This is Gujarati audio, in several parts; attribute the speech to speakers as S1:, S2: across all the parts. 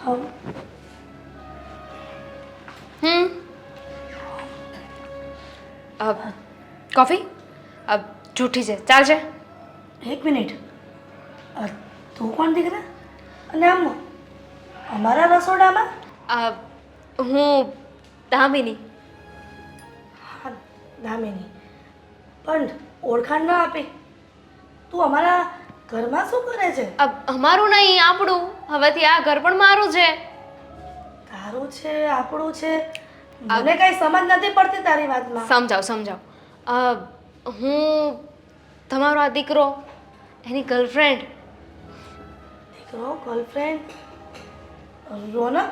S1: હમ
S2: હમ કોફી જૂઠી છે ચાલશે.
S1: એક મિનિટ. તું કોણ દીકરા? અને આમ અમારા રસોડામાં?
S2: હું દામિની.
S1: હા, દામિની. પણ ઓળખાણ ન આપી. તું અમારા ઘરમાં શું કરે છે?
S2: અમારું નહીં આપણું. હવેથી આ ઘર પણ મારું છે.
S1: તારું છે આપણું છે મને કઈ સમજ નથી પડતી તારી વાતમાં.
S2: સમજાવ. હું તમારો આ દીકરો એની ગર્લફ્રેન્ડ.
S1: દીકરો ગર્લફ્રેન્ડ રોનક?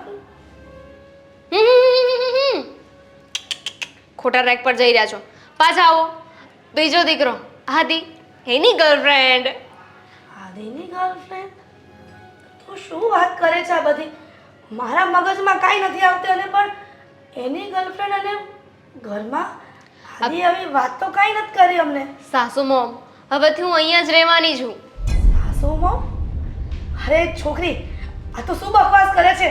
S2: ખોટા ટ્રેક પર જઈ રહ્યા છો. પાછા આવો. બીજો દીકરો આદિ એની ગર્લફ્રેન્ડ.
S1: આદિની ગર્લફ્રેન્ડ? તું શું વાત કરે છે આ બધી? મારા મગજમાં કાંઈ નથી આવતું. અને પણ એની ગર્લફ્રેન્ડ અને ઘરમાં આદિ આવી વાત તો કાંઈ નથી કરી અમને.
S2: સાસુ મોમ હવેથી હું અહીંયા જ રહેવાની છું.
S1: સાસુ મોમ? અરે છોકરી, આ તો શું બકવાસ કરે છે?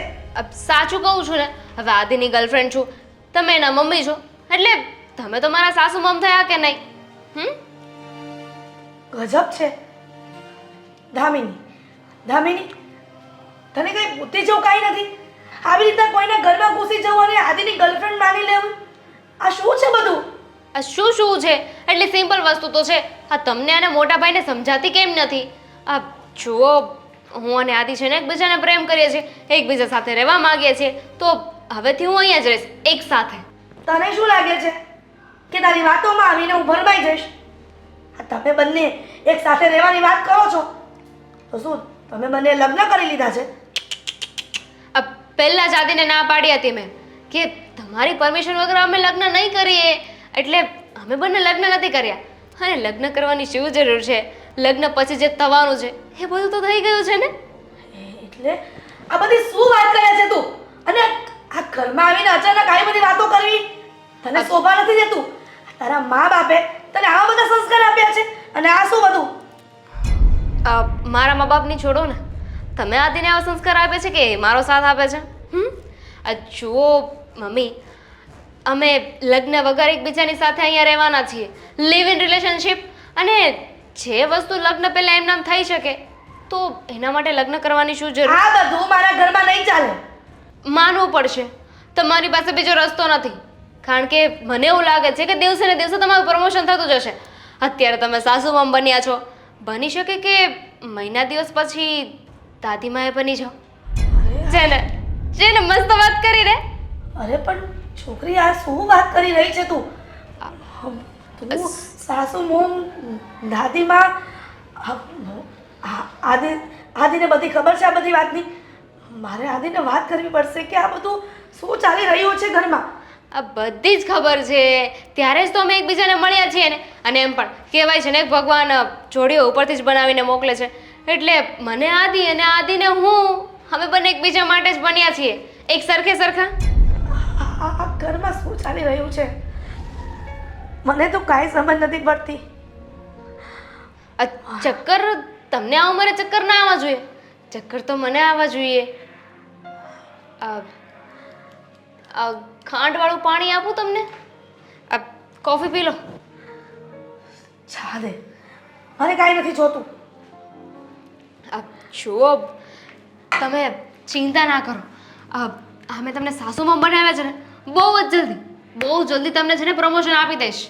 S2: સાચું કહું છું ને. હવે આદિની ગર્લફ્રેન્ડ છું, તમે એના મમ્મી છો, એટલે તમે તો મારા સાસુ મમ થયા કે નહીં?
S1: ગજબ છે. દામિની, દામિની, તને કઈ બુદ્ધિ જેવું કાંઈ નથી? આવી રીતના કોઈના ઘરમાં ઘૂસી જવું અને આદિની ગર્લફ્રેન્ડ માની લેવું, આ શું છે બધું?
S2: આ શું છે? એટલી સિમ્પલ વસ્તુ તો છે. આ તમને અને મોટા ભાઈને સમજાતી કેમ નથી? આ જુઓ, હું અને આદિ છે ને એકબીજાને પ્રેમ કરીએ છીએ, એકબીજા સાથે રહેવા માંગીએ છીએ, તો હવેથી હું અહીંયા જ રહીશ એક સાથે.
S1: તને શું લાગે છે કે તારી વાતોમાં આવીને હું ભરમાઈ જઈશ? આ તમે બંને એક સાથે રહેવાની વાત કરો છો તો શું તમે બંને લગ્ન કરી લીધા છે?
S2: પહેલા જ આદિને ના પાડી હતી મેં કે તમારી પરમિશન વગર અમે લગ્ન નહીં કરીએ, એટલે અમે બંને લગ્ન નથી કર્યા. અને લગ્ન કરવાની શું જરૂર છે? લગ્ન પછી જે થવાનું છે એ બધું તો થઈ ગયું છે ને.
S1: એટલે આ બધી શું વાત કરે છે તું? અને આ ઘરમાં આવીને અચાનક આવી બધી વાતો કરવી તને શોભા નથી દેતું? તારા મા બાપે તને આવા બધા સંસ્કાર આપ્યા છે અને આ શું બધું?
S2: મારા મા બાપની છોડો ને, તમે આદિને આવા સંસ્કાર આપે છે કે મારો સાથ આપે છે? જુઓ મમ્મી, અમે લગ્ન વગર એકબીજાની સાથે અહીંયા રહેવાના છીએ, લિવ ઇન રિલેશનશિપ. અને જે વસ્તુ લગ્ન પહેલા એમ નામ થઈ શકે તો એના માટે લગ્ન કરવાની શું જરૂર?
S1: આ બધું મારા ઘરમાં નહીં ચાલે.
S2: માનવું પડશે, તમારી પાસે બીજો રસ્તો નથી. કારણ કે મને એવું લાગે છે કે દિવસે ને દિવસે તમારું પ્રમોશન થતું જશે. અત્યારે તમે સાસુ મમ બન્યા છો, બની શકે કે મહિના દિવસ પછી દાદીમાએ બની જાઓ. જેને મસ્ત વાત કરી રે.
S1: અરે પણ છોકરી, આ શું વાત કરી રહી છે તું? તું સાસુ મોમ, દાદીમાં, આદિને બધી ખબર છે આ બધી વાતની? મારે આદિને વાત કરવી પડશે કે આ બધું શું ચાલી રહ્યું છે ઘરમાં.
S2: આ બધી જ ખબર છે, ત્યારે જ તો અમે એકબીજાને મળ્યા છીએ ને. અને એમ પણ કહેવાય છે ને ભગવાન જોડીઓ ઉપરથી જ બનાવીને મોકલે છે. એટલે મને આદિ અને આદિને હું, અમે બંને એકબીજા માટે જ બન્યા છીએ, એક સરખે સરખા.
S1: આ ઘરમાં શું ચાલી રહ્યું છે મને તો કાંઈ સમજ નથી પડતી.
S2: ચક્કર તમને આ ઉંમરે ચક્કર ના આવવા જોઈએ, ચક્કર તો મને આવવા જોઈએ. ખાંડવાળું પાણી આપું તમને? કોફી પી લો.
S1: ચા દે, મને કાંઈ નથી જોતું.
S2: જુઓ, તમે ચિંતા ના કરો. અમે તમને સાસુમાં બનાવ્યા છે ને, બહુ જલ્દી તમને છે ને પ્રમોશન આપી દઈશ.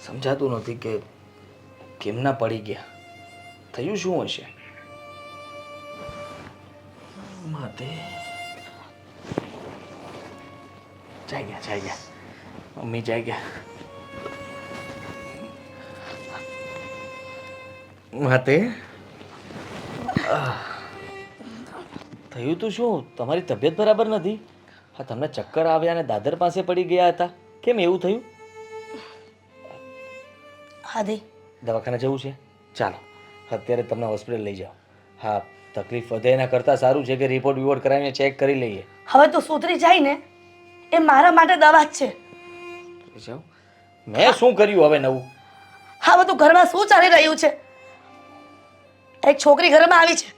S3: સમજાતું નથી કે કેમ ના પડી ગયા. થયું શું હશે? માતે જાય ગયા મમ્મી જાય ગયા. માતે થયું તું શું? તમારી તબિયત બરાબર નથી? હા, તમને ચક્કર આવ્યા અને દાદર પાસે પડી ગયા હતા, કેમ એવું થયું?
S1: આદિ,
S3: દવાખાને જવું છે? ચાલો અત્યારે તમને હોસ્પિટલ લઈ જાઓ. હા, તકલીફ વધે એના કરતાં સારું છે કે રિપોર્ટ વિપોર્ટ કરાવીને ચેક કરી લઈએ.
S1: હવે તું સુધરી જાય ને એ મારા માટે દવા જ છે.
S3: જાઓ. મેં શું કર્યું હવે નવું?
S1: હવે તું ઘરમાં શું ચાલી રહ્યું છે? એક છોકરી ઘરમાં આવી છે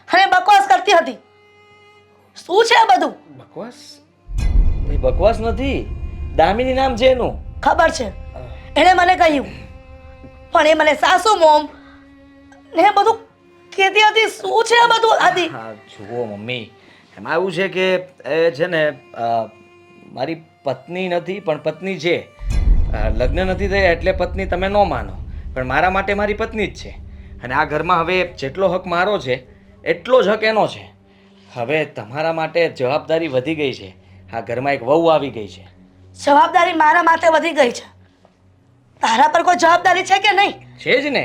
S1: અને બકવાસ કરતી હતી. શું છે આ બધું?
S3: બકવાસ? એ બકવાસ નથી, દામિની નામ છે એનું.
S1: ખબર છે, એણે મને કહ્યું, પણ એ મને સાસુ મોમ ને બધું કહેતી હતી. શું છે આ બધું આદિ?
S3: હા જુઓ મમ્મી, એમાં એવું છે કે એ છે ને મારી પત્ની નથી પણ પત્ની છે. લગ્ન નથી થયા એટલે પત્ની તમે ન માનો, પણ મારા માટે મારી પત્ની જ છે. અને આ ઘરમાં હવે જેટલો હક મારો છે એટલો જ હક એનો છે. હવે તમારા માટે જવાબદારી વધી ગઈ છે. આ ઘરમાં એક વહુ આવી ગઈ છે.
S1: જવાબદારી મારા માથે વધી ગઈ છે. તારા પર કોઈ જવાબદારી છે કે નહીં?
S3: છે જ ને.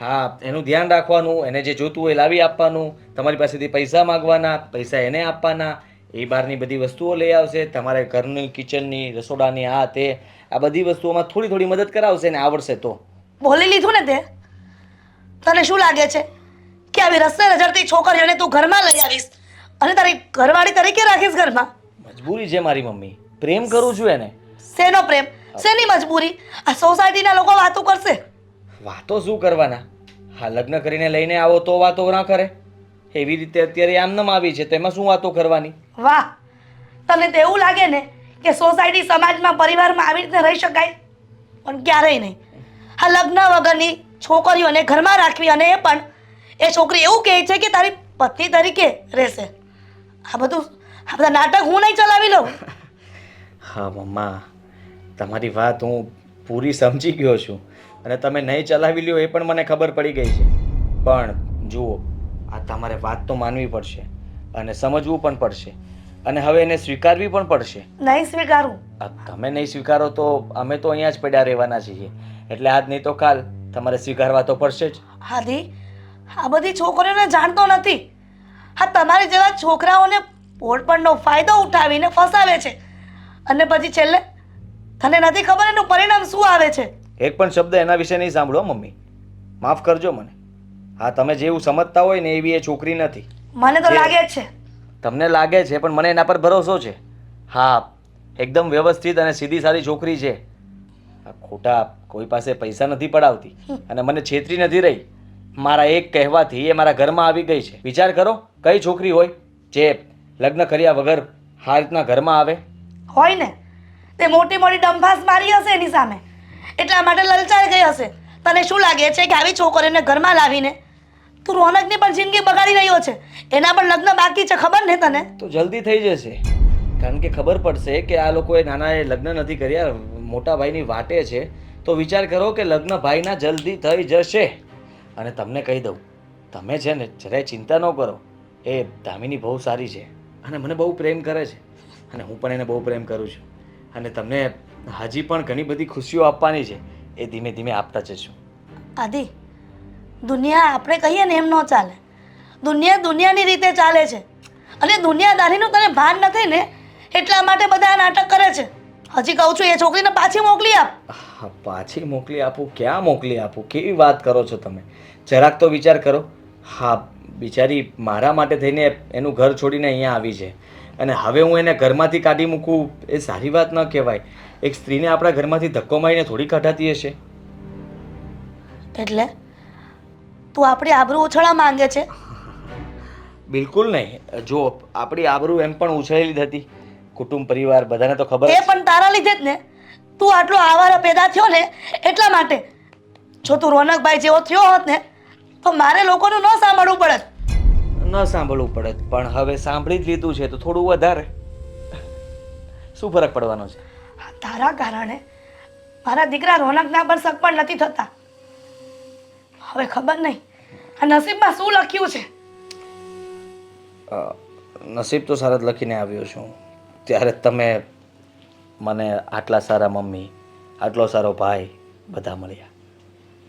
S3: હા, એનું ધ્યાન રાખવાનું, એને જે જોતું હોય લાવી આપવાનું, તમારી પાસેથી પૈસા માગવાના, પૈસા એને આપવાના, એ બહારની બધી વસ્તુઓ લઈ આવશે, તમારે ઘરની કિચનની રસોડાની આ તે આ બધી વસ્તુઓમાં થોડી થોડી મદદ કરાવશે ને આવડશે તો.
S1: બોલી લીધું ને તે? તને શું લાગે છે કે આવી રસ્તે રઝળતી છોકરીઓને તું ઘરમાં લઈ આવીશ અને તારી ઘરવાળી તરીકે રાખીશ ઘરમાં?
S3: મજબૂરી છે મારી મમ્મી, પ્રેમ કરું છું એને.
S1: શેનો પ્રેમ? શેની મજબૂરી? આ સોસાયટીના લોકો વાતો કરશે.
S3: વાતો શું કરવાના? હા, લગ્ન કરીને લઈને આવો તો વાતો ના કરે? એવી રીતે અત્યારે આમનામ આવી છે, તેમાં શું વાતો કરવાની?
S1: વાહ, તને તો એવું લાગે ને કે સોસાયટી સમાજમાં પરિવારમાં આવી રીતે રહી શકાય? પણ ક્યારેય નહીં. આ લગ્ન વગરની છોકરીઓને ઘરમાં રાખવી, અને એ પણ એ છોકરી એવું કહે છે કે તારી પત્ની તરીકે રહેશે. આ બધા નાટક હું નહીં ચલાવી લઉં.
S3: હા મમ્મા, તમારી વાત હું પૂરી સમજી ગયો છું અને તમે નહીં ચલાવી લ્યો એ પણ મને ખબર પડી ગઈ છે. પણ જુઓ, આ તમારે વાત તો માનવી પડશે અને સમજવું પણ પડશે અને હવે એને સ્વીકારવી પણ પડશે.
S1: નહીં સ્વીકારું.
S3: તમે નહીં સ્વીકારો તો અમે તો અહીંયા જ પડ્યા રહેવાના છીએ. એટલે આજ નહીં તો કાલ તમારે સ્વીકારવા તો પડશે જ.
S1: આદિ, આ બધી છોકરીઓને જાણતો નથી. આ તમારી જેવા છોકરાઓને પોળપણનો ફાયદો ઉઠાવીને ફસાવે છે અને પછી છેલ્લે તને નથી ખબર એનું પરિણામ શું આવે છે.
S3: એક પણ શબ્દ એના વિશે નહીં સાંભળો મમ્મી, માફ કરજો મને. હા, તમે જેવું સમજતા હોય ને એવી એ છોકરી નથી.
S1: મને તો લાગે જ છે.
S3: તમને લાગે છે પણ મને એના પર ભરોસો છે. હા, એકદમ વ્યવસ્થિત અને સીધી સારી છોકરી છે. આ ખોટા કોઈ પાસે પૈસા નથી પડાવતી અને મને છેતરી નથી રહી. મારા એક કહેવાથી એ મારા ઘરમાં આવી ગઈ છે. વિચાર કરો, કઈ છોકરી હોય જે લગ્ન કર્યા વગર આ રીતના ઘરમાં આવે?
S1: હોય ને, તે મોટી મોટી ડંફાસ મારી હશે એની સામે, એટલા માટે લલચાઈ ગઈ હશે. તને શું લાગે છે કે આવી છોકરીઓને ઘરમાં લાવીને તું રોનકની પણ જિંદગી બગાડી રહ્યો છે? એના પણ લગ્ન બાકી છે, ખબર ને તને?
S3: તો જલ્દી થઈ જશે, કારણ કે ખબર પડશે કે આ લોકોએ નાનાએ લગ્ન નથી કર્યા, મોટા ભાઈની વાટે છે. તો વિચાર કરો કે લગ્ન ભાઈના જલ્દી થઈ જશે. અને તમને કહી દઉં, તમે છે ને જરાય ચિંતા ન કરો. એ દામિની બહુ સારી છે અને મને બહુ પ્રેમ કરે છે અને હું પણ એને બહુ પ્રેમ કરું છું. અને તમને હજી પણ ઘણી બધી ખુશીઓ આપવાની છે, એ ધીમે ધીમે આપતા જશું.
S1: આદિ, દુનિયા આપણે કહીએ ને એમ ન ચાલે. દુનિયા દુનિયાની રીતે ચાલે છે અને દુનિયાદારીનું તને ભાન નથી ને, એટલા માટે બધા આ નાટક કરે છે. હજી કહું છું, એ છોકરીને પાછી મોકલી આપ.
S3: હા, પાછી મોકલી આપું? ક્યાં મોકલી આપું? કેવી વાત કરો છો તમે? જરાક તો વિચાર કરો. હા, બિચારી મારા માટે થઈને એનું ઘર છોડીને અહીંયા આવી છે અને હવે હું એને ઘરમાંથી કાઢી મૂકું એ સારી વાત ન કહેવાય. એક સ્ત્રીને આપણા ઘરમાંથી ધક્કો મારીને થોડી કાઢાતી હશે.
S1: એટલે તું આપણી આબરૂ ઉછળવા માંગે છે?
S3: બિલકુલ નહીં. જો આપણી આબરૂ એમ પણ ઉછળેલી જ હતી. કુટુંબ પરિવાર બધાને તો ખબર
S1: એ પણ તારા લીધે જ ને. તું આટલો આવારા પેદા થયો ને એટલા માટે. જો તું રોનકભાઈ જેવો થયો હોત ને તો મારે લોકોનું ન સાંભળવું પડે.
S3: ન સાંભળવું પડે, પણ હવે સાંભળી જ લીધું છે તો થોડું વધારે શું ફરક પડવાનો છે?
S1: તારા કારણે મારા દીકરા રોનકના પર શક પણ નથી થતા. હવે ખબર નહીં આ નસીબમાં શું લખ્યું છે.
S3: નસીબ તો સારા જ લખીને આવ્યો છું. ત્યારે તમે મને આટલા સારા મમ્મી, આટલો સારો ભાઈ બધા મળ્યા.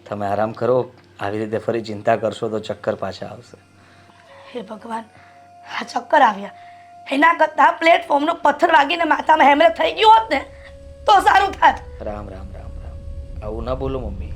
S3: તમે આરામ કરો. આવી રીતે ફરી ચિંતા કરશો તો ચક્કર પાછા આવશે.
S1: હે ભગવાન, આ ચક્કર આવ્યા એના કરતાં પ્લેટફોર્મનો પથ્થર વાગીને માથામાં હેમરેજ થઈ ગયું હોત ને તો સારું થાત.
S3: રામ રામ રામ રામ, આવું ના બોલો મમ્મી.